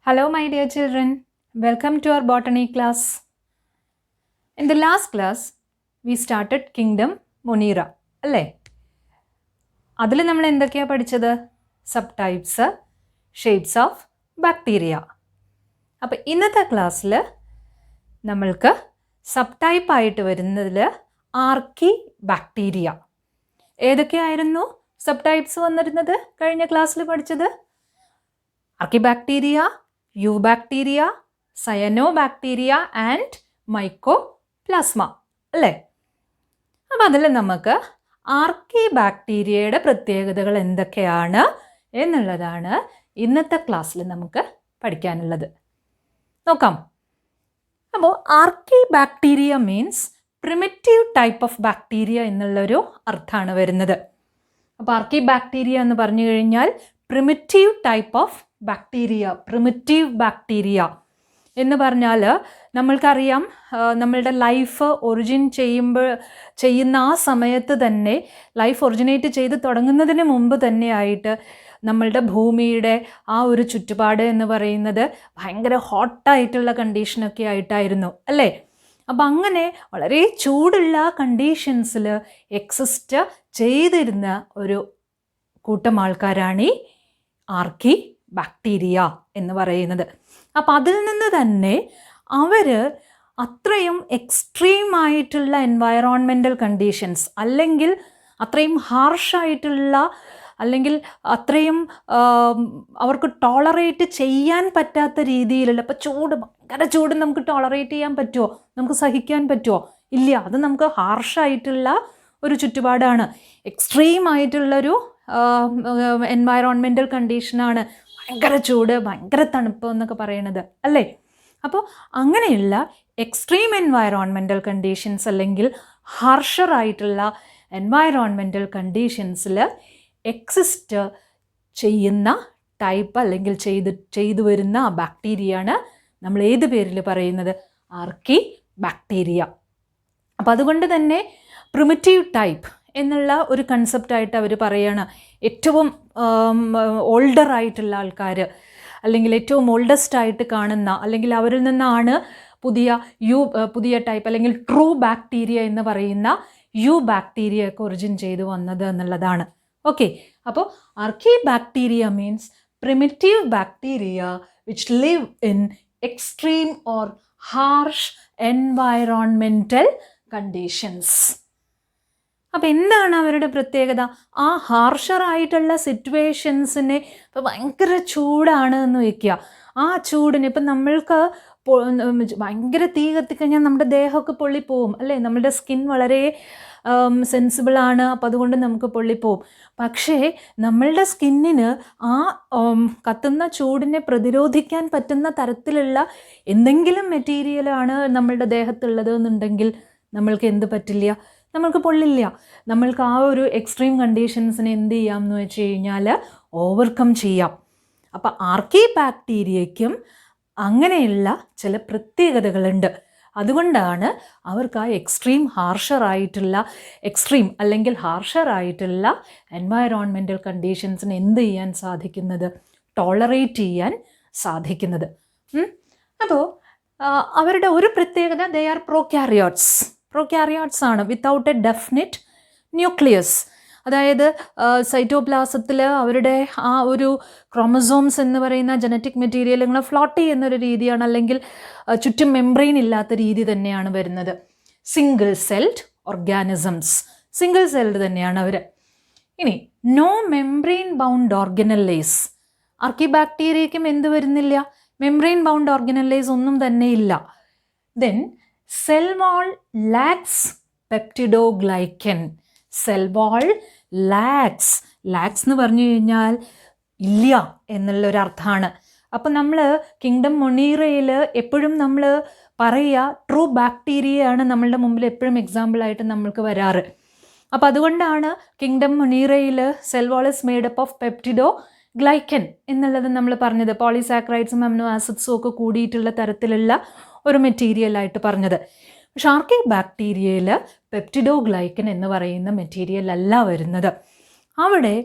Hello my dear children, welcome to our botany class. In the last class, we started Kingdom Monera, അല്ലേ? അതിൽ നമ്മൾ എന്തൊക്കെയാണ് പഠിച്ചത്? Sub types, shapes of bacteria. അപ്പോൾ ഇന്നത്തെ ക്ലാസ്സിൽ നമ്മൾക്ക് സബ് ടൈപ്പ് ആയിട്ട് വരുന്നതിൽ ആർക്കി ബാക്ടീരിയ. ഏതൊക്കെയായിരുന്നു സബ് ടൈപ്സ് വന്നിരുന്നത് കഴിഞ്ഞ ക്ലാസ്സിൽ പഠിച്ചത്? ആർക്കി ബാക്ടീരിയ, യൂബാക്ടീരിയ, സയനോബാക്ടീരിയ ആൻഡ് മൈക്കോപ്ലാസ്മ, അല്ലേ? അപ്പം അതിൽ നമുക്ക് ആർക്കി ബാക്ടീരിയയുടെ പ്രത്യേകതകൾ എന്തൊക്കെയാണ് എന്നുള്ളതാണ് ഇന്നത്തെ ക്ലാസ്സിൽ നമുക്ക് പഠിക്കാനുള്ളത്. നോക്കാം. അപ്പോൾ archaebacteria means primitive type of bacteria എന്നുള്ളൊരു അർത്ഥമാണ് വരുന്നത്. അപ്പോൾ ആർക്കി ബാക്ടീരിയ എന്ന് പറഞ്ഞു കഴിഞ്ഞാൽ primitive type of bacteria. Primitive bacteria എന്ന് പറഞ്ഞാൽ നമ്മൾക്കറിയാം, നമ്മളുടെ ലൈഫ് ഒറിജിൻ ചെയ്യുന്ന ആ സമയത്ത് തന്നെ, ലൈഫ് ഒറിജിനേറ്റ് ചെയ്ത് തുടങ്ങുന്നതിന് മുമ്പ് തന്നെ ആയിട്ട് നമ്മളുടെ ഭൂമിയുടെ ആ ഒരു ചുറ്റുപാട് എന്ന് പറയുന്നത് ഭയങ്കര ഹോട്ടായിട്ടുള്ള കണ്ടീഷനൊക്കെ ആയിട്ടായിരുന്നു, അല്ലേ? അപ്പം അങ്ങനെ വളരെ ചൂടുള്ള കണ്ടീഷൻസിൽ എക്സിസ്റ്റ് ചെയ്തിരുന്ന ഒരു കൂട്ടം ആൾക്കാരാണ് ഈ ആർക്കി ബാക്ടീരിയ എന്ന് പറയുന്നത്. അപ്പം അതിൽ നിന്ന് തന്നെ അവർ അത്രയും എക്സ്ട്രീമായിട്ടുള്ള എൻവയറോൺമെൻറ്റൽ കണ്ടീഷൻസ്, അല്ലെങ്കിൽ അത്രയും ഹാർഷായിട്ടുള്ള, അല്ലെങ്കിൽ അത്രയും അവർക്ക് ടോളറേറ്റ് ചെയ്യാൻ പറ്റാത്ത രീതിയിലുള്ള, ഇപ്പോൾ ഭയങ്കര ചൂട് നമുക്ക് ടോളറേറ്റ് ചെയ്യാൻ പറ്റുമോ? നമുക്ക് സഹിക്കാൻ പറ്റുമോ? ഇല്ല. അത് നമുക്ക് ഹാർഷായിട്ടുള്ള ഒരു ചുറ്റുപാടാണ്, എക്സ്ട്രീം ആയിട്ടുള്ളൊരു എൻവയറോൺമെൻറ്റൽ കണ്ടീഷനാണ് ഭയങ്കര ചൂട്, ഭയങ്കര തണുപ്പ് എന്നൊക്കെ പറയണത്, അല്ലേ? അപ്പോൾ അങ്ങനെയുള്ള എക്സ്ട്രീം എൻവയറോൺമെൻറ്റൽ കണ്ടീഷൻസ് അല്ലെങ്കിൽ ഹാർഷറായിട്ടുള്ള എൻവയറോൺമെൻറ്റൽ കണ്ടീഷൻസിൽ എക്സിസ്റ്റ് ചെയ്യുന്ന ടൈപ്പ് അല്ലെങ്കിൽ ചെയ്തു വരുന്ന ആ ബാക്ടീരിയയാണ് നമ്മൾ ഏത് പേരിൽ പറയുന്നത്? ആർക്കി ബാക്ടീരിയ. അപ്പോൾ അതുകൊണ്ട് തന്നെ പ്രിമിറ്റീവ് ടൈപ്പ് എന്നുള്ള ഒരു കൺസെപ്റ്റായിട്ട് അവർ പറയുകയാണ്. ഏറ്റവും ഓൾഡർ ആയിട്ടുള്ള ആൾക്കാർ, അല്ലെങ്കിൽ ഏറ്റവും ഓൾഡസ്റ്റ് ആയിട്ട് കാണുന്ന, അല്ലെങ്കിൽ അവരിൽ നിന്നാണ് പുതിയ ടൈപ്പ് അല്ലെങ്കിൽ ട്രൂ ബാക്ടീരിയ എന്ന് പറയുന്ന യു ബാക്ടീരിയയൊക്കെ ഒറിജിൻ ചെയ്ത് വന്നത് എന്നുള്ളതാണ്. ഓക്കെ. അപ്പോൾ archaebacteria means primitive bacteria which live in extreme or harsh environmental conditions. അപ്പോൾ എന്താണ് അവരുടെ പ്രത്യേകത? ആ ഹാർഷറായിട്ടുള്ള സിറ്റുവേഷൻസിനെ, ഇപ്പോൾ ഭയങ്കര ചൂടാണ് എന്ന് വയ്ക്കുക, ആ ചൂടിന് ഇപ്പം നമ്മൾക്ക് ഭയങ്കര തീ കത്തിക്കഴിഞ്ഞാൽ നമ്മുടെ ദേഹമൊക്കെ പൊള്ളിപ്പോവും, അല്ലേ? നമ്മുടെ സ്കിൻ വളരെ സെൻസിബിളാണ്, അപ്പം അതുകൊണ്ട് നമുക്ക് പൊള്ളിപ്പോവും. പക്ഷേ നമ്മളുടെ സ്കിന്നിന് ആ കത്തുന്ന ചൂടിനെ പ്രതിരോധിക്കാൻ പറ്റുന്ന തരത്തിലുള്ള എന്തെങ്കിലും മെറ്റീരിയലാണ് നമ്മളുടെ ദേഹത്തുള്ളത് എന്നുണ്ടെങ്കിൽ നമ്മൾക്ക് എന്ത് പറ്റില്ല? നമ്മൾക്ക് പൊള്ളില്ല. നമ്മൾക്ക് ആ ഒരു എക്സ്ട്രീം കണ്ടീഷൻസിനെ എന്ത് ചെയ്യാം എന്ന് വെച്ച് കഴിഞ്ഞാൽ ഓവർകം ചെയ്യാം. അപ്പം ആർക്കി ബാക്ടീരിയയ്ക്കും അങ്ങനെയുള്ള ചില പ്രത്യേകതകളുണ്ട്. അതുകൊണ്ടാണ് അവർക്ക് ആ എക്സ്ട്രീം ഹാർഷറായിട്ടുള്ള എൻവയറോൺമെൻറ്റൽ കണ്ടീഷൻസിന് എന്ത് ചെയ്യാൻ സാധിക്കുന്നത്? ടോളറേറ്റ് ചെയ്യാൻ സാധിക്കുന്നത്. അപ്പോൾ അവരുടെ ഒരു പ്രത്യേകത, ദേ ആർ പ്രോക്യാരിയോട്സ് ആണ്, വിത്തൗട്ട് എ ഡെഫിനിറ്റ് ന്യൂക്ലിയസ്. അതായത് സൈറ്റോപ്ലാസത്തിൽ അവരുടെ ആ ഒരു ക്രോമസോംസ് എന്ന് പറയുന്ന ജനറ്റിക് മെറ്റീരിയൽ ഇങ്ങനെ ഫ്ലോട്ട് ചെയ്യുന്നൊരു രീതിയാണ്, അല്ലെങ്കിൽ ചുറ്റും മെംബ്രെയിൻ ഇല്ലാത്ത രീതി തന്നെയാണ് വരുന്നത്. Single celled organisms, single celled തന്നെയാണ് അവർ. ഇനി നോ മെംബ്രെയിൻ ബൗണ്ട് ഓർഗനലൈസ്. ആർക്കി ബാക്ടീരിയയ്ക്കും എന്ത് വരുന്നില്ല? മെംബ്രെയിൻ ബൗണ്ട് ഓർഗനലൈസ് ഒന്നും തന്നെ ഇല്ല. Then cell wall lakhs peptidoglycan. Cell wall lakhs എന്ന് പറഞ്ഞു കഴിഞ്ഞാൽ ഇല്ല എന്നുള്ളൊരർത്ഥമാണ്. അപ്പം നമ്മൾ കിങ്ഡം മൊണീറയിൽ എപ്പോഴും നമ്മൾ പറയുക ട്രൂ ബാക്ടീരിയയാണ് നമ്മളുടെ മുമ്പിൽ എപ്പോഴും എക്സാമ്പിളായിട്ട് നമ്മൾക്ക് വരാറ്. അപ്പം അതുകൊണ്ടാണ് കിങ്ഡം മൊണീറയിൽ cell wall is made up of peptidoglycan എന്നുള്ളത് നമ്മൾ പറഞ്ഞത്. പോളിസാക്രൈഡ്സും അമിനോ ആസിഡ്സും ഒക്കെ കൂടിയിട്ടുള്ള തരത്തിലുള്ള ഒരു മെറ്റീരിയലായിട്ട് പറഞ്ഞത്. പക്ഷെ ആർക്കി ബാക്ടീരിയയിൽ പെപ്റ്റിഡോഗ്ലൈക്കൻ എന്ന് പറയുന്ന മെറ്റീരിയൽ അല്ല വരുന്നത്. അവിടെ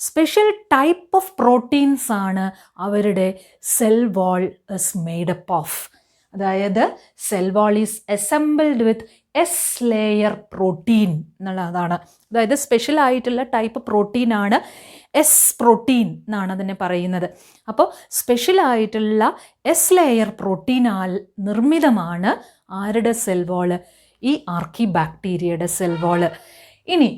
സ്പെഷ്യൽ ടൈപ്പ് ഓഫ് പ്രോട്ടീൻസ് ആണ് അവരുടെ cell wall is made up of. അതായത് cell wall is assembled with S layer protein എന്നുള്ളതാണ്. അതായത് സ്പെഷ്യൽ ആയിട്ടുള്ള ടൈപ്പ് പ്രോട്ടീനാണ് എസ് പ്രോട്ടീൻ എന്നാണ് അതിനെ പറയുന്നത്. അപ്പോൾ സ്പെഷ്യൽ ആയിട്ടുള്ള എസ് ലെയർ പ്രോട്ടീനാൽ നിർമ്മിതമാണ് ആരുടെ സെൽ വാള്? ഈ ആർക്കി ബാക്ടീരിയയുടെ സെൽ വാള്. ഇനി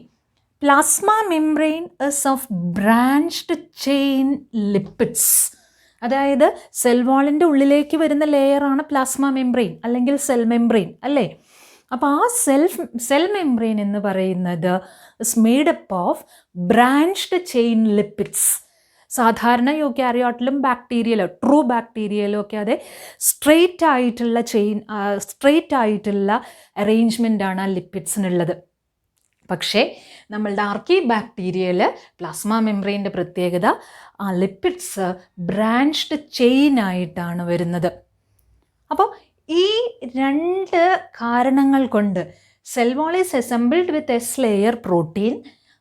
plasma membrane is of branched chain lipids. അതായത് സെൽ വാളിൻ്റെ ഉള്ളിലേക്ക് വരുന്ന ലെയറാണ് പ്ലാസ്മ മെംബ്രെയിൻ അല്ലെങ്കിൽ സെൽ മെംബ്രെയിൻ അല്ലേ? അപ്പോൾ ആ സെൽ മെംബ്രെയിൻ എന്ന് പറയുന്നത് is made up of branched chain lipids. സാധാരണ യൂക്യാരിയോട്ടിലും ബാക്ടീരിയയിലും ട്രൂ ബാക്ടീരിയയിലും ഒക്കെ അതെ സ്ട്രെയിറ്റ് ആയിട്ടുള്ള അറേഞ്ച്മെൻ്റാണ് ആ ലിപ്പിഡ്സിനുള്ളത്. പക്ഷേ നമ്മളുടെ ആർക്കി ബാക്ടീരിയയിൽ പ്ലാസ്മ മെംബ്രെയിൻ്റെ പ്രത്യേകത ആ ലിപ്പിഡ്സ് ബ്രാഞ്ച്ഡ് ചെയിൻ ആയിട്ടാണ് വരുന്നത്. അപ്പോൾ ഈ രണ്ട് കാരണങ്ങൾ കൊണ്ട് cell wall is assembled with S layer protein,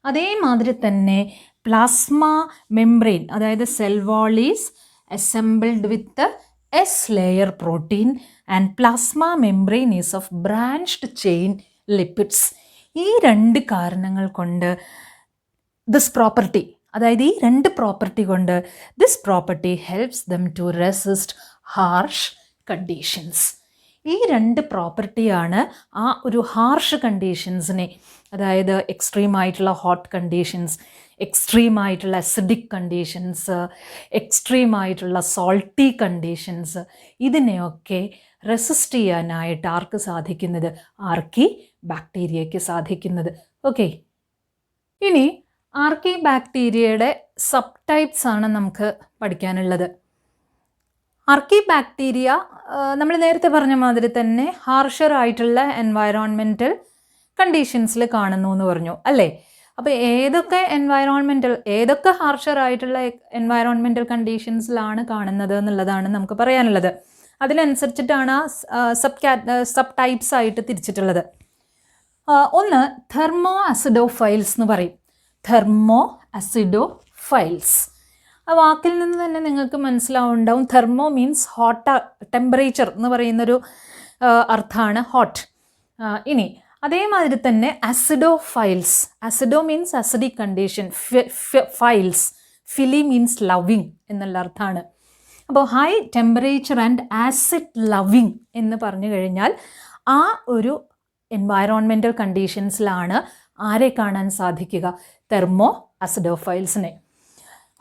അതേമാതിരി തന്നെ പ്ലാസ്മ മെംബ്രെയിൻ അതായത് cell wall is assembled with S layer protein and plasma membrane is of branched chain lipids. ഈ രണ്ട് കാരണങ്ങൾ കൊണ്ട് ദിസ് പ്രോപ്പർട്ടി, അതായത് ഈ രണ്ട് പ്രോപ്പർട്ടി കൊണ്ട് this property helps them to resist harsh conditions. ഈ രണ്ട് പ്രോപ്പർട്ടിയാണ് ആ ഒരു ഹാർഷ് കണ്ടീഷൻസിനെ, അതായത് എക്സ്ട്രീം ആയിട്ടുള്ള ഹോട്ട് കണ്ടീഷൻസ്, എക്സ്ട്രീം ആയിട്ടുള്ള അസിഡിക് കണ്ടീഷൻസ്, എക്സ്ട്രീം ആയിട്ടുള്ള സോൾട്ടി കണ്ടീഷൻസ്, ഇതിനെയൊക്കെ റെസിസ്റ്റ് ചെയ്യാനായിട്ട് ആർക്ക് സാധിക്കുന്നത്? ആർക്കി ബാക്ടീരിയയ്ക്ക് സാധിക്കുന്നത്. ഓക്കെ, ഇനി ആർക്കി ബാക്ടീരിയയുടെ സബ് ടൈപ്സ് ആണ് നമുക്ക് പഠിക്കാനുള്ളത്. ആർക്കി ബാക്ടീരിയ നമ്മൾ നേരത്തെ പറഞ്ഞ മാതിരി തന്നെ ഹാർഷർ ആയിട്ടുള്ള എൻവയറോൺമെൻറ്റൽ കണ്ടീഷൻസിൽ കാണുന്നു എന്ന് പറഞ്ഞു അല്ലേ? അപ്പോൾ ഏതൊക്കെ ഹാർഷർ ആയിട്ടുള്ള എൻവയറോൺമെൻറ്റൽ കണ്ടീഷൻസിലാണ് കാണുന്നത് എന്നുള്ളതാണ് നമുക്ക് പറയാനുള്ളത്. അതിനനുസരിച്ചിട്ടാണ് സബ് ടൈപ്സ് ആയിട്ട് തിരിച്ചിട്ടുള്ളത്. ഒന്ന് തെർമോ അസിഡോഫൈൽസ് എന്ന് പറയും. തെർമോ അസിഡോഫൈൽസ് ആ വാക്കിൽ നിന്ന് തന്നെ നിങ്ങൾക്ക് മനസ്സിലാവുണ്ടാവും. തെർമോ മീൻസ് ഹോട്ട്, ടെമ്പറേച്ചർ എന്ന് പറയുന്നൊരു അർത്ഥമാണ് ഹോട്ട്. ഇനി അതേമാതിരി തന്നെ acidophiles, acido means acidic condition, philes phile means loving എന്നുള്ള അർത്ഥമാണ്. അപ്പോൾ high temperature and acid loving എന്ന് പറഞ്ഞു കഴിഞ്ഞാൽ ആ ഒരു എൻവയറോൺമെൻറ്റൽ കണ്ടീഷൻസിലാണ് ആരെ കാണാൻ സാധിക്കുക? തെർമോ അസിഡോഫൈൽസിനെ.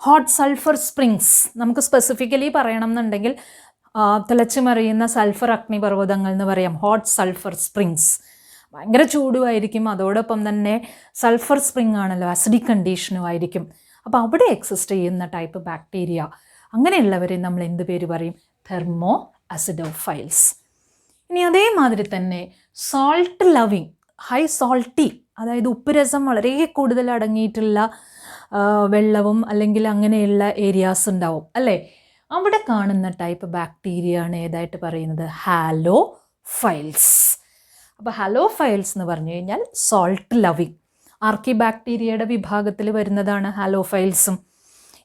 ഹോട്ട് സൾഫർ സ്പ്രിങ്സ്, നമുക്ക് സ്പെസിഫിക്കലി പറയണം എന്നുണ്ടെങ്കിൽ തിളച്ചു മറിയുന്ന സൾഫർ അഗ്നിപർവ്വതങ്ങൾ എന്ന് പറയാം. ഹോട്ട് സൾഫർ സ്പ്രിങ്സ് ഭയങ്കര ചൂടുമായിരിക്കും, അതോടൊപ്പം തന്നെ സൾഫർ സ്പ്രിങ് ആണല്ലോ, അസിഡിക് കണ്ടീഷനും ആയിരിക്കും. അപ്പോൾ അവിടെ എക്സിസ്റ്റ് ചെയ്യുന്ന ടൈപ്പ് ബാക്ടീരിയ, അങ്ങനെയുള്ളവരെ നമ്മൾ എന്ത് പേര് പറയും? Thermo acidophiles. ഇനി അതേമാതിരി തന്നെ സോൾട്ട് ലവിങ്, ഹൈ സോൾട്ടി, അതായത് ഉപ്പുരസം വളരെ കൂടുതൽ അടങ്ങിയിട്ടുള്ള വെള്ളവും അല്ലെങ്കിൽ അങ്ങനെയുള്ള ഏരിയാസ് ഉണ്ടാവും അല്ലേ? അവിടെ കാണുന്ന ടൈപ്പ് ബാക്ടീരിയ ആണ് ഏതായിട്ട് പറയുന്നത്? ഹാലോഫൈൽസ്. അപ്പോൾ ഹാലോഫൈൽസ് എന്ന് പറഞ്ഞു കഴിഞ്ഞാൽ സോൾട്ട് ലവിങ് ആർക്കി ബാക്ടീരിയയുടെ വിഭാഗത്തിൽ വരുന്നതാണ് ഹാലോഫൈൽസും.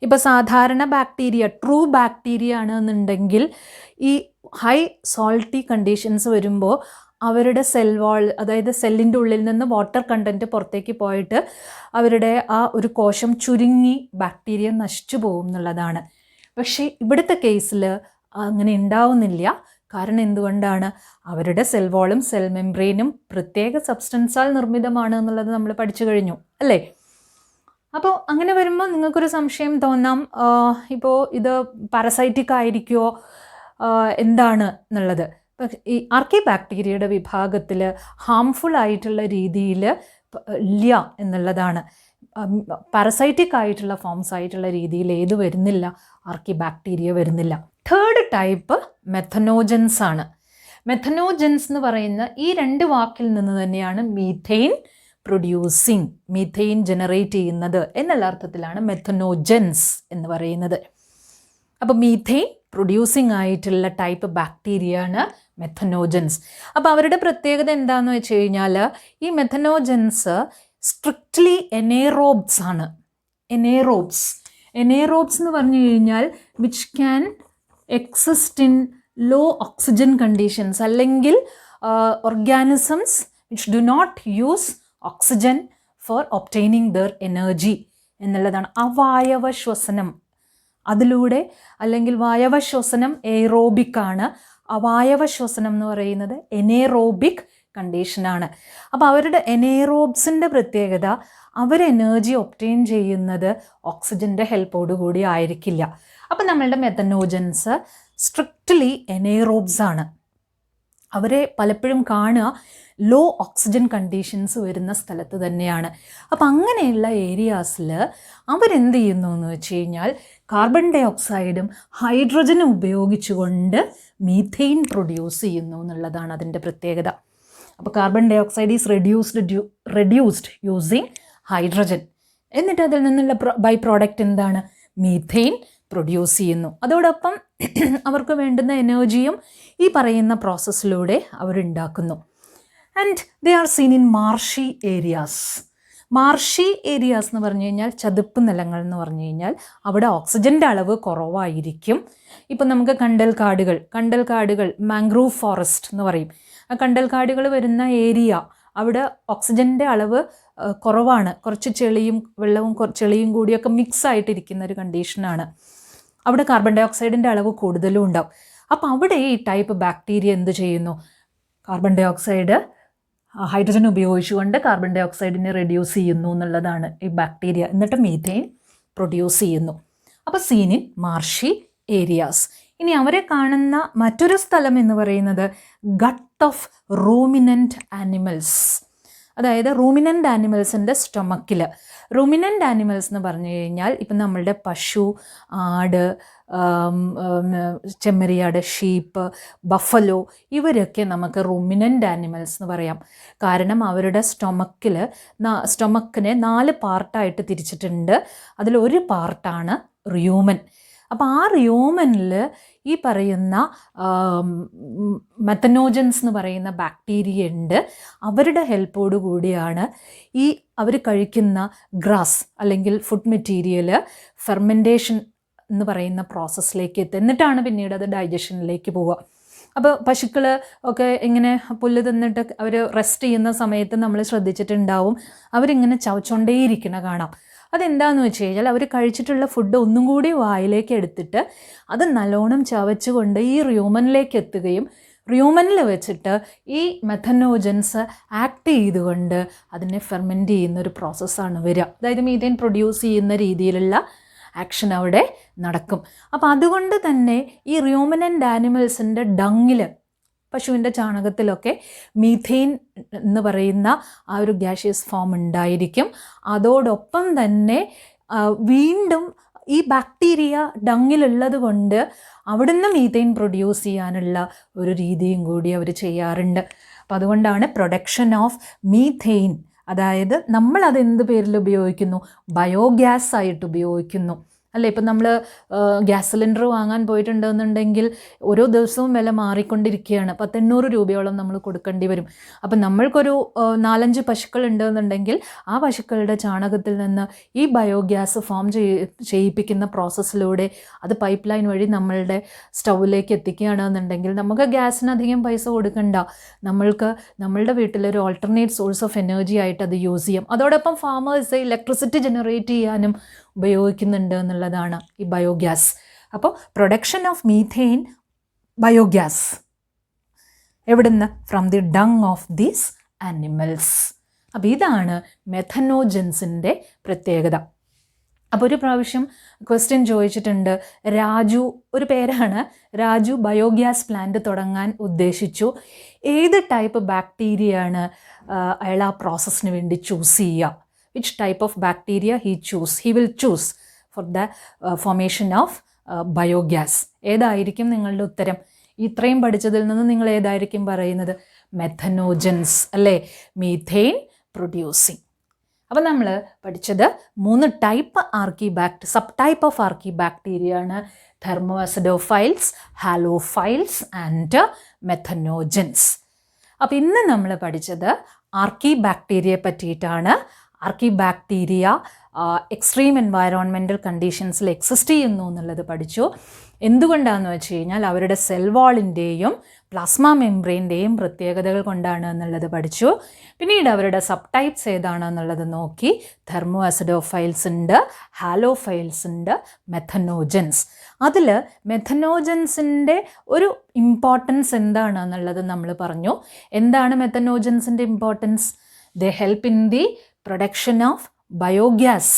ഇപ്പോൾ സാധാരണ ബാക്ടീരിയ, ട്രൂ ബാക്ടീരിയ ആണെന്നുണ്ടെങ്കിൽ ഈ ഹൈ സോൾട്ടി കണ്ടീഷൻസ് വരുമ്പോൾ അവരുടെ സെൽ വാൾ, അതായത് സെല്ലിൻ്റെ ഉള്ളിൽ നിന്ന് വാട്ടർ കണ്ടൻറ്റ് പുറത്തേക്ക് പോയിട്ട് അവരുടെ ആ ഒരു കോശം ചുരുങ്ങി ബാക്ടീരിയ നശിച്ചു പോകും എന്നുള്ളതാണ്. പക്ഷേ ഇവിടുത്തെ കേസിൽ അങ്ങനെ ഉണ്ടാവുന്നില്ല. കാരണം എന്തുകൊണ്ടാണ്? അവരുടെ സെൽ വാളും സെൽ മെംബ്രെയിനും പ്രത്യേക സബ്സ്റ്റൻസാൽ നിർമ്മിതമാണ് എന്നുള്ളത് നമ്മൾ പഠിച്ചു കഴിഞ്ഞു അല്ലേ? അപ്പോൾ അങ്ങനെ വരുമ്പോൾ നിങ്ങൾക്കൊരു സംശയം തോന്നാം, ഇപ്പോൾ ഇത് പാരസൈറ്റിക് ആയിരിക്കുമോ എന്താണ് എന്നുള്ളത്. ഈ ആർക്കി ബാക്ടീരിയയുടെ വിഭാഗത്തിൽ ഹാംഫുൾ ആയിട്ടുള്ള രീതിയിൽ ഇല്ല എന്നുള്ളതാണ്. പാരസൈറ്റിക് ആയിട്ടുള്ള ഫോംസ് ആയിട്ടുള്ള രീതിയിൽ ഏത് വരുന്നില്ല? ആർക്കി ബാക്ടീരിയ വരുന്നില്ല. തേർഡ് ടൈപ്പ് മെഥനോജൻസ് ആണ്. മെഥനോജൻസ് എന്ന് പറയുന്ന ഈ രണ്ട് വാക്കിൽ നിന്ന് തന്നെയാണ് മീഥെയിൻ പ്രൊഡ്യൂസിങ്, മീഥെയിൻ ജനറേറ്റ് ചെയ്യുന്നത് എന്നുള്ള അർത്ഥത്തിലാണ് മെഥനോജൻസ് എന്ന് പറയുന്നത്. അപ്പോൾ മീഥെയിൻ പ്രൊഡ്യൂസിങ് ആയിട്ടുള്ള ടൈപ്പ് ബാക്ടീരിയ ആണ് മെഥനോജൻസ്. അപ്പോൾ അവരുടെ പ്രത്യേകത എന്താണെന്ന് വെച്ച് കഴിഞ്ഞാൽ ഈ മെഥനോജൻസ് സ്ട്രിക്റ്റ്ലി എനേറോബ്സ് ആണ്. എനേറോബ്സ്. എനേറോബ്സ് എന്ന് പറഞ്ഞു കഴിഞ്ഞാൽ which can exist in low oxygen conditions, അല്ലെങ്കിൽ organisms which do not use oxygen for obtaining their energy എന്നുള്ളതാണ്. അവയവ ശ്വസനം അതിലൂടെ, അല്ലെങ്കിൽ വായവ ശ്വസനം എയ്റോബിക് ആണ്, അവയവ ശ്വസനം എന്ന് പറയുന്നത് എനേറോബിക് കണ്ടീഷനാണ്. അപ്പോൾ അവരുടെ എനേറോബ്സിൻ്റെ പ്രത്യേകത, അവർ എനർജി ഒബ്റ്റെയിൻ ചെയ്യുന്നത് ഓക്സിജൻ്റെ ഹെൽപ്പോടു കൂടി ആയിരിക്കില്ല. അപ്പം നമ്മളുടെ മെത്തനോജൻസ് സ്ട്രിക്റ്റ്ലി എനേറോബ്സ് ആണ്. അവരെ പലപ്പോഴും കാണുക ലോ ഓക്സിജൻ കണ്ടീഷൻസ് വരുന്ന സ്ഥലത്ത് തന്നെയാണ്. അപ്പം അങ്ങനെയുള്ള ഏരിയാസിൽ അവരെന്ത് ചെയ്യുന്നു എന്ന് വെച്ച് കഴിഞ്ഞാൽ കാർബൺ ഡൈ ഓക്സൈഡും ഹൈഡ്രജനും ഉപയോഗിച്ചുകൊണ്ട് മീഥെയിൻ പ്രൊഡ്യൂസ് ചെയ്യുന്നു എന്നുള്ളതാണ് അതിൻ്റെ പ്രത്യേകത. അപ്പോൾ carbon dioxide is reduced using hydrogen, എന്നിട്ട് അതിൽ നിന്നുള്ള ബൈ പ്രോഡക്റ്റ് എന്താണ്? മീഥെയിൻ പ്രൊഡ്യൂസ് ചെയ്യുന്നു. അതോടൊപ്പം അവർക്ക് വേണ്ടുന്ന എനർജിയും ഈ പറയുന്ന പ്രോസസ്സിലൂടെ അവരുണ്ടാക്കുന്നു. And they are seen in marshy areas. Marshy areas എന്ന് പറഞ്ഞു കഴിഞ്ഞാൽ ചതുപ്പ് നിലങ്ങൾ എന്ന് പറഞ്ഞു കഴിഞ്ഞാൽ അവിടെ ഓക്സിജൻ്റെ അളവ് കുറവായിരിക്കും. ഇപ്പം നമുക്ക് കണ്ടൽ കാടുകൾ മാംഗ്രൂവ് ഫോറസ്റ്റ് എന്ന് പറയും. ആ കണ്ടൽ കാടുകൾ വരുന്ന ഏരിയ, അവിടെ ഓക്സിജൻ്റെ അളവ് കുറവാണ്. കുറച്ച് ചെളിയും വെള്ളവും ചെളിയും കൂടിയൊക്കെ മിക്സ് ആയിട്ടിരിക്കുന്ന ഒരു കണ്ടീഷനാണ്. അവിടെ കാർബൺ ഡൈ ഓക്സൈഡിൻ്റെ അളവ് കൂടുതലും ഉണ്ടാവും. അപ്പോൾ അവിടെ ഈ ടൈപ്പ് ബാക്ടീരിയ എന്ത് ചെയ്യുന്നു? കാർബൺ ഡൈ ഓക്സൈഡ് ഹൈഡ്രജൻ ഉപയോഗിച്ചുകൊണ്ട് കാർബൺ ഡൈ ഓക്സൈഡിനെ റെഡ്യൂസ് ചെയ്യുന്നു എന്നുള്ളതാണ് ഈ ബാക്ടീരിയ. എന്നിട്ട് മീഥെയിൻ പ്രൊഡ്യൂസ് ചെയ്യുന്നു. അപ്പോൾ സീൻ ഇൻ മാർഷി ഏരിയാസ്. ഇനി അവരെ കാണുന്ന മറ്റൊരു സ്ഥലം എന്ന് പറയുന്നത് ഗട്ട് ഓഫ് റൂമിനൻ്റ് ആനിമൽസ്. അതായത് റൂമിനൻ്റ് ആനിമൽസിൻ്റെ സ്റ്റൊമക്കിൽ. റൂമിനൻ്റ് ആനിമൽസ് എന്ന് പറഞ്ഞു കഴിഞ്ഞാൽ ഇപ്പം നമ്മളുടെ പശു, ആട്, ചെമ്മരിയാട്, ഷീപ്പ്, ബഫലോ, ഇവരൊക്കെ നമുക്ക് റൂമിനൻ്റ് ആനിമൽസ് എന്ന് പറയാം. കാരണം അവരുടെ സ്റ്റൊമക്കിനെ 4 പാർട്ടായിട്ട് തിരിച്ചിട്ടുണ്ട്. അതിലൊരു പാർട്ടാണ് റിയൂമൻ. അപ്പോൾ ആ റിയൂമനിൽ ഈ പറയുന്ന മെത്തനോജൻസ് എന്ന് പറയുന്ന ബാക്ടീരിയ ഉണ്ട്. അവരുടെ ഹെൽപ്പോടു കൂടിയാണ് ഈ അവർ കഴിക്കുന്ന ഗ്രാസ് അല്ലെങ്കിൽ ഫുഡ് മെറ്റീരിയൽ ഫെർമെൻറ്റേഷൻ എന്ന് പറയുന്ന പ്രോസസ്സിലേക്ക് എത്തുക. എന്നിട്ടാണ് പിന്നീട് അത് ഡൈജഷനിലേക്ക് പോവുക. അപ്പോൾ പശുക്കൾ ഒക്കെ ഇങ്ങനെ പുല്ല് തിന്നിട്ട് അവർ റെസ്റ്റ് ചെയ്യുന്ന സമയത്ത് നമ്മൾ ശ്രദ്ധിച്ചിട്ടുണ്ടാവും, അവരിങ്ങനെ ചവച്ചുകൊണ്ടേയിരിക്കണ കാണാം. അതെന്താണെന്ന് വെച്ച് കഴിഞ്ഞാൽ അവർ കഴിച്ചിട്ടുള്ള ഫുഡ് ഒന്നും കൂടി വായിലേക്ക് എടുത്തിട്ട് അത് നല്ലോണം ചവച്ചുകൊണ്ട് ഈ റിയൂമനിലേക്ക് എത്തുകയും റിയൂമനിൽ വെച്ചിട്ട് ഈ മെത്തനോജൻസ് ആക്ട് ചെയ്തുകൊണ്ട് അതിനെ ഫെർമെൻറ്റ് ചെയ്യുന്ന ഒരു പ്രോസസ്സാണ് വരിക. അതായത് മീഥെയിൻ പ്രൊഡ്യൂസ് ചെയ്യുന്ന രീതിയിലുള്ള ആക്ഷൻ അവിടെ നടക്കും. അപ്പോൾ അതുകൊണ്ട് തന്നെ ഈ റിയൂമനൻ്റ് ആനിമൽസിൻ്റെ ഡങ്ങിൽ, പശുവിൻ്റെ ചാണകത്തിലൊക്കെ മീഥെയിൻ എന്ന് പറയുന്ന ആ ഒരു ഗ്യാഷ്യസ് ഫോം ഉണ്ടായിരിക്കും. അതോടൊപ്പം തന്നെ വീണ്ടും ഈ ബാക്ടീരിയ ഡങ്ങിലുള്ളത് കൊണ്ട് അവിടുന്ന് മീഥെയിൻ പ്രൊഡ്യൂസ് ചെയ്യാനുള്ള ഒരു രീതിയും കൂടി അവർ ചെയ്യാറുണ്ട്. അപ്പോൾ അതുകൊണ്ടാണ് പ്രൊഡക്ഷൻ ഓഫ് മീഥെയിൻ, അതായത് നമ്മളത് എന്ത് പേരിൽ ഉപയോഗിക്കുന്നു? ബയോഗ്യാസ് ആയിട്ട് ഉപയോഗിക്കുന്നു അല്ലേ. ഇപ്പം നമ്മൾ ഗ്യാസ് സിലിണ്ടർ വാങ്ങാൻ പോയിട്ടുണ്ടെന്നുണ്ടെങ്കിൽ ഓരോ ദിവസവും വില മാറിക്കൊണ്ടിരിക്കുകയാണ്. 800 രൂപയോളം നമ്മൾ കൊടുക്കേണ്ടി വരും. അപ്പം നമ്മൾക്കൊരു 4-5 പശുക്കൾ ഉണ്ടെന്നുണ്ടെങ്കിൽ ആ പശുക്കളുടെ ചാണകത്തിൽ നിന്ന് ഈ ബയോഗ്യാസ് ഫോം ചെയ്യിപ്പിക്കുന്ന പ്രോസസ്സിലൂടെ അത് പൈപ്പ് ലൈൻ വഴി നമ്മളുടെ സ്റ്റൗവിലേക്ക് എത്തിക്കുകയാണെന്നുണ്ടെങ്കിൽ നമുക്ക് ഗ്യാസിന് അധികം പൈസ കൊടുക്കണ്ട. നമ്മളുടെ വീട്ടിലൊരു ഓൾട്ടർനേറ്റ് സോഴ്സ് ഓഫ് എനർജി ആയിട്ട് അത് യൂസ് ചെയ്യാം. അതോടൊപ്പം ഫാമേഴ്സ് ഇലക്ട്രിസിറ്റി ജനറേറ്റ് ചെയ്യാനും ഉപയോഗിക്കുന്നുണ്ട് എന്നുള്ളതാണ് ഈ ബയോഗ്യാസ്. അപ്പോൾ പ്രൊഡക്ഷൻ ഓഫ് മീഥെയിൻ, ബയോഗ്യാസ് എവിടുന്ന്? From the dung of these animals. അപ്പോൾ ഇതാണ് മെത്തനോജൻസിൻ്റെ പ്രത്യേകത. അപ്പോൾ ഒരു പ്രാവശ്യം ക്വസ്റ്റ്യൻ ചോദിച്ചിട്ടുണ്ട്, രാജു, ഒരു പേരാണ് രാജു, ബയോഗ്യാസ് പ്ലാന്റ് തുടങ്ങാൻ ഉദ്ദേശിച്ചു. ഏത് ടൈപ്പ് ബാക്ടീരിയയാണ് അയാൾ ആ പ്രോസസ്സിന് വേണ്ടി ചൂസ് ചെയ്യുക? which type of bacteria he will choose for the formation of biogas. ഏതായിരിക്കും നിങ്ങളുടെ ഉത്തരം? ഇത്രയും പഠിച്ചതിൽ നിന്ന് നിങ്ങൾ ഏതായിരിക്കും പറയുന്നത്? മെത്തനോജൻസ് അല്ലേ, മീഥെയിൻ പ്രൊഡ്യൂസിങ്. അപ്പം നമ്മൾ പഠിച്ചത് 3 type subtype of archaebacteria ആണ്: തെർമോഅസിഡോഫൈൽസ്, ഹാലോഫൈൽസ് ആൻഡ് മെത്തനോജൻസ്. അപ്പോൾ ഇന്ന് നമ്മൾ പഠിച്ചത് ആർക്കി ബാക്ടീരിയയെ പറ്റിയിട്ടാണ്. ആർക്കി ബാക്ടീരിയ എക്സ്ട്രീം എൻവയറോൺമെൻറ്റൽ കണ്ടീഷൻസിൽ എക്സിസ്റ്റ് ചെയ്യുന്നു എന്നുള്ളത് പഠിച്ചു. എന്തുകൊണ്ടാണെന്ന് വെച്ച് കഴിഞ്ഞാൽ അവരുടെ സെൽ വാളിൻ്റെയും പ്ലാസ്മ മെംബ്രെയിൻ്റെയും പ്രത്യേകതകൾ കൊണ്ടാണ് എന്നുള്ളത് പഠിച്ചു. പിന്നീട് അവരുടെ സബ് ടൈപ്സ് ഏതാണെന്നുള്ളത് നോക്കി. തെർമോ അസിഡോഫൈൽസ് ഉണ്ട്, ഹാലോഫൈൽസ് ഉണ്ട്, മെഥനോജൻസ്. അതിൽ മെഥനോജൻസിൻ്റെ ഒരു ഇമ്പോർട്ടൻസ് എന്താണെന്നുള്ളത് നമ്മൾ പറഞ്ഞു. എന്താണ് മെഥനോജൻസിൻ്റെ importance? They help in the production of biogas.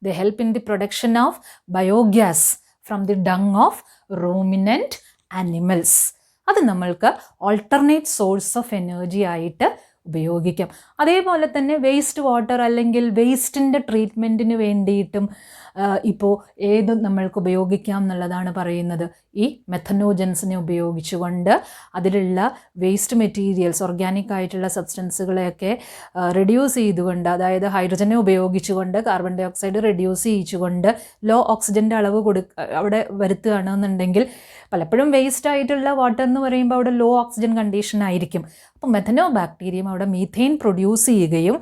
They help in the production of biogas from the dung of ruminant animals. അത് നമ്മൾക്ക് ഓൾട്ടർനേറ്റ് സോഴ്സ് ഓഫ് എനർജി ആയിട്ട് ഉപയോഗിക്കാം. അതേപോലെ തന്നെ വേസ്റ്റ് വാട്ടർ അല്ലെങ്കിൽ വേസ്റ്റിൻ്റെ ട്രീറ്റ്മെൻറ്റിന് വേണ്ടിയിട്ടും ഇപ്പോൾ ഏത് നമ്മൾക്ക് ഉപയോഗിക്കാം എന്നുള്ളതാണ് പറയുന്നത്. ഈ മെഥനോജൻസിനെ ഉപയോഗിച്ചുകൊണ്ട് അതിലുള്ള വേസ്റ്റ് മെറ്റീരിയൽസ്, ഓർഗാനിക് ആയിട്ടുള്ള സബ്സ്റ്റൻസുകളെയൊക്കെ റെഡ്യൂസ് ചെയ്തുകൊണ്ട്, അതായത് ഹൈഡ്രജനെ ഉപയോഗിച്ചുകൊണ്ട് കാർബൺ ഡൈ ഓക്സൈഡ് റെഡ്യൂസ് ചെയ്യിച്ചുകൊണ്ട് ലോ ഓക്സിജൻ്റെ അളവ് അവിടെ വരുത്തുകയാണെന്നുണ്ടെങ്കിൽ പലപ്പോഴും വേസ്റ്റ് ആയിട്ടുള്ള വാട്ടർ എന്ന് പറയുമ്പോൾ അവിടെ ലോ ഓക്സിജൻ കണ്ടീഷൻ ആയിരിക്കും. അപ്പോൾ മെഥനോ ബാക്ടീരിയം അവിടെ മീഥെയിൻ പ്രൊഡ്യൂസ് ചെയ്യുകയും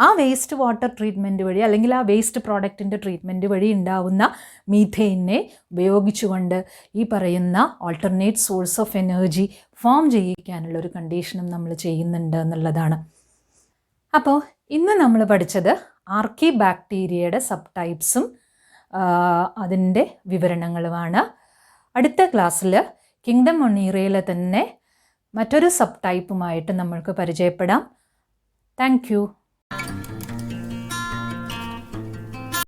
ആ വേസ്റ്റ് വാട്ടർ ട്രീറ്റ്മെൻറ്റ് വഴി അല്ലെങ്കിൽ ആ വേസ്റ്റ് പ്രോഡക്റ്റിൻ്റെ ട്രീറ്റ്മെൻറ്റ് വഴി ഉണ്ടാവുന്ന മീഥെയിനെ ഉപയോഗിച്ചുകൊണ്ട് ഈ പറയുന്ന alternate source of energy form ചെയ്യിക്കാനുള്ള ഒരു കണ്ടീഷനും നമ്മൾ ചെയ്യുന്നുണ്ട് എന്നുള്ളതാണ്. അപ്പോൾ ഇന്ന് നമ്മൾ പഠിച്ചത് ആർക്കി ബാക്ടീരിയയുടെ സബ് ടൈപ്സും അതിൻ്റെ വിവരണങ്ങളുമാണ്. അടുത്ത ക്ലാസ്സിൽ കിങ്ഡം മൊണീറയിലെ തന്നെ മറ്റൊരു സബ് ടൈപ്പുമായിട്ട് നമ്മൾക്ക് പരിചയപ്പെടാം. Thank you.